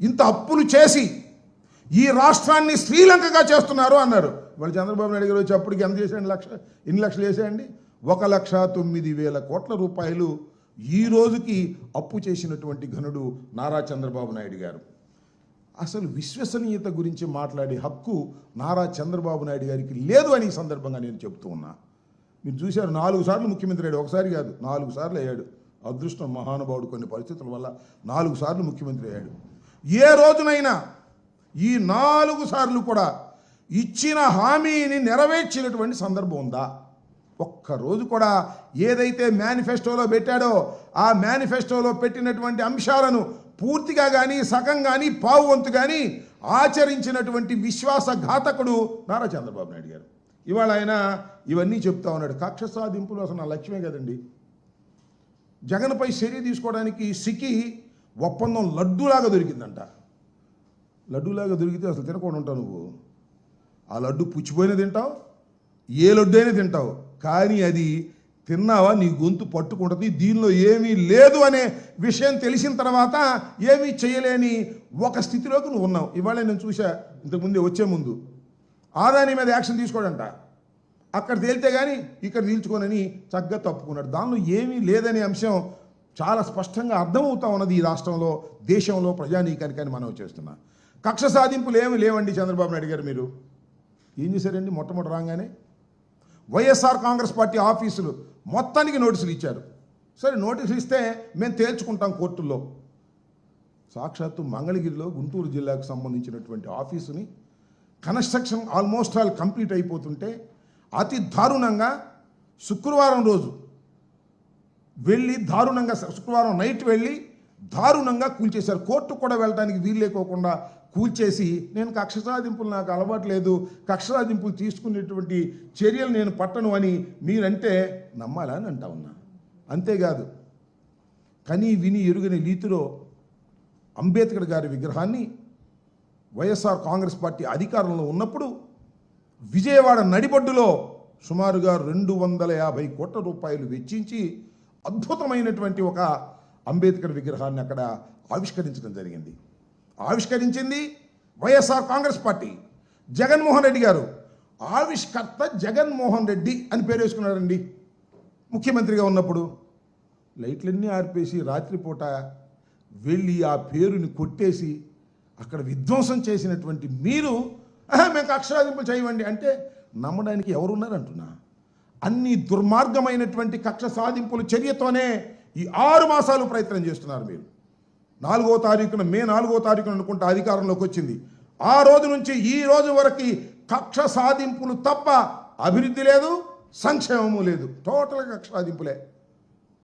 ఇంత అప్పులు చేసి ఈ రాష్ట్రాన్ని శ్రీలంకగా చేస్తున్నారు అన్నారు. వాళ్ళు చంద్రబాబు నాయుడు గారు వచ్చి అప్పటికి ఎంత చేశాడు? ఎన్ని లక్షలు వేసాయండి? 1,09,000 కోట్ల రూపాయలు ఈ రోజుకి అప్పు చేసినటువంటి ఘనుడు నారా చంద్రబాబు నాయుడు గారు. అసలు విశ్వసనీయత గురించి మాట్లాడే హక్కు నారా చంద్రబాబు నాయుడు గారికి లేదు అని ఈ సందర్భంగా నేను చెప్తూ ఉన్నా. మీరు చూశారు, 4 సార్లు ముఖ్యమంత్రి అయ్యాడు. ఒకసారి కాదు, 4 సార్లు అయ్యాడు. అదృష్టం మహానుభావుడు, కొన్ని పరిస్థితుల వల్ల 4 సార్లు ముఖ్యమంత్రి అయ్యాడు. ఏ రోజునైనా ఈ 4 సార్లు కూడా ఇచ్చిన హామీని నెరవేర్చినటువంటి సందర్భం ఉందా? ఒక్కరోజు కూడా ఏదైతే మేనిఫెస్టోలో పెట్టాడో ఆ మేనిఫెస్టోలో పెట్టినటువంటి అంశాలను పూర్తిగా కానీ సగం కానీ పావు వంతు కానీ ఆచరించినటువంటి విశ్వాసఘాతకుడు నారా చంద్రబాబు నాయుడు గారు. ఇవాళ ఆయన ఇవన్నీ చెప్తా ఉన్నాడు. కక్ష సాధింపులు అసలు నా లక్ష్యమే కదండి. జగన్పై చర్య తీసుకోవడానికి సికి ఒప్పందం లడ్డూలాగా దొరికిందంట. లడ్డూలాగా దొరికితే అసలు తినకుండా ఉంటావు నువ్వు. ఆ లడ్డు పుచ్చిపోయిన తింటావు, ఏ లడ్డు అయినా తింటావు, కానీ అది తిన్నావా నీ గొంతు పట్టుకుంటుంది. దీనిలో ఏమీ లేదు అనే విషయం తెలిసిన తర్వాత ఏమీ చేయలేని ఒక స్థితిలోకి నువ్వు ఉన్నావు. ఇవాళ నేను చూసా, ఇంతకుముందే వచ్చే ముందు ఆదాని మీద యాక్షన్ తీసుకోడంట. అక్కడ తేలితే కానీ ఇక్కడ తీల్చుకోనని చక్కగా తప్పుకున్నాడు. దానిలో ఏమీ లేదనే అంశం చాలా స్పష్టంగా అర్థమవుతా ఉన్నది ఈ రాష్ట్రంలో, దేశంలో, ప్రజానీకానికని మనం చేస్తున్నా. కక్ష సాధింపులు ఏమి లేవండి. చంద్రబాబు నాయుడు గారు మీరు ఏం చేశారండి? మొట్టమొదటి రాగానే వైఎస్ఆర్ కాంగ్రెస్ పార్టీ ఆఫీసులు మొత్తానికి నోటీసులు ఇచ్చారు. సరే, నోటీసులు ఇస్తే మేము తేల్చుకుంటాం కోర్టుల్లో. సాక్షాత్తు మంగళగిరిలో గుంటూరు జిల్లాకు సంబంధించినటువంటి ఆఫీసుని కన్స్ట్రక్షన్ ఆల్మోస్ట్ ఆల్ కంప్లీట్ అయిపోతుంటే అతి దారుణంగా శుక్రవారం రోజు వెళ్ళి శుక్రవారం నైట్ వెళ్ళి దారుణంగా కూల్చేశారు. కోర్టు కూడా వెళ్ళడానికి వీలు లేకోకుండా కూల్చేసి, నేను కక్ష సాధింపులు నాకు అలవాటు లేదు, కక్ష సాధింపులు తీసుకునేటువంటి చర్యలు నేను పట్టను అని మీరంటే నమ్మాలా అని అంటా ఉన్నా. అంతేకాదు, కనీ విని ఎరుగని రీతిలో అంబేద్కర్ గారి విగ్రహాన్ని వైఎస్ఆర్ కాంగ్రెస్ పార్టీ అధికారంలో ఉన్నప్పుడు విజయవాడ నడిబొడ్డులో సుమారుగా 250 కోట్ల రూపాయలు వెచ్చించి అద్భుతమైనటువంటి ఒక అంబేద్కర్ విగ్రహాన్ని అక్కడ ఆవిష్కరించడం జరిగింది. ఆవిష్కరించింది వైఎస్ఆర్ కాంగ్రెస్ పార్టీ. జగన్మోహన్ రెడ్డి గారు ఆవిష్కర్త జగన్మోహన్ రెడ్డి అని పేరు వేసుకున్నారండి. ముఖ్యమంత్రిగా ఉన్నప్పుడు లైట్లన్నీ ఆర్పేసి రాత్రిపూట వెళ్ళి ఆ పేరుని కొట్టేసి అక్కడ విధ్వంసం చేసినటువంటి మీరు మేము కక్ష సాధింపులు చేయవండి అంటే నమ్మడానికి ఎవరున్నారంటున్నా. అన్ని దుర్మార్గమైనటువంటి కక్ష సాధింపుల చర్యతోనే ఈ 6 మాసాలు ప్రయత్నం చేస్తున్నారు మీరు. 4వ తారీఖున మే 4వ తారీఖున అనుకుంటా అధికారంలోకి వచ్చింది. ఆ రోజు నుంచి ఈ రోజు వరకు కక్ష సాధింపులు తప్ప అభివృద్ధి లేదు, సంక్షేమము లేదు. టోటల్గా కక్ష సాధింపులే.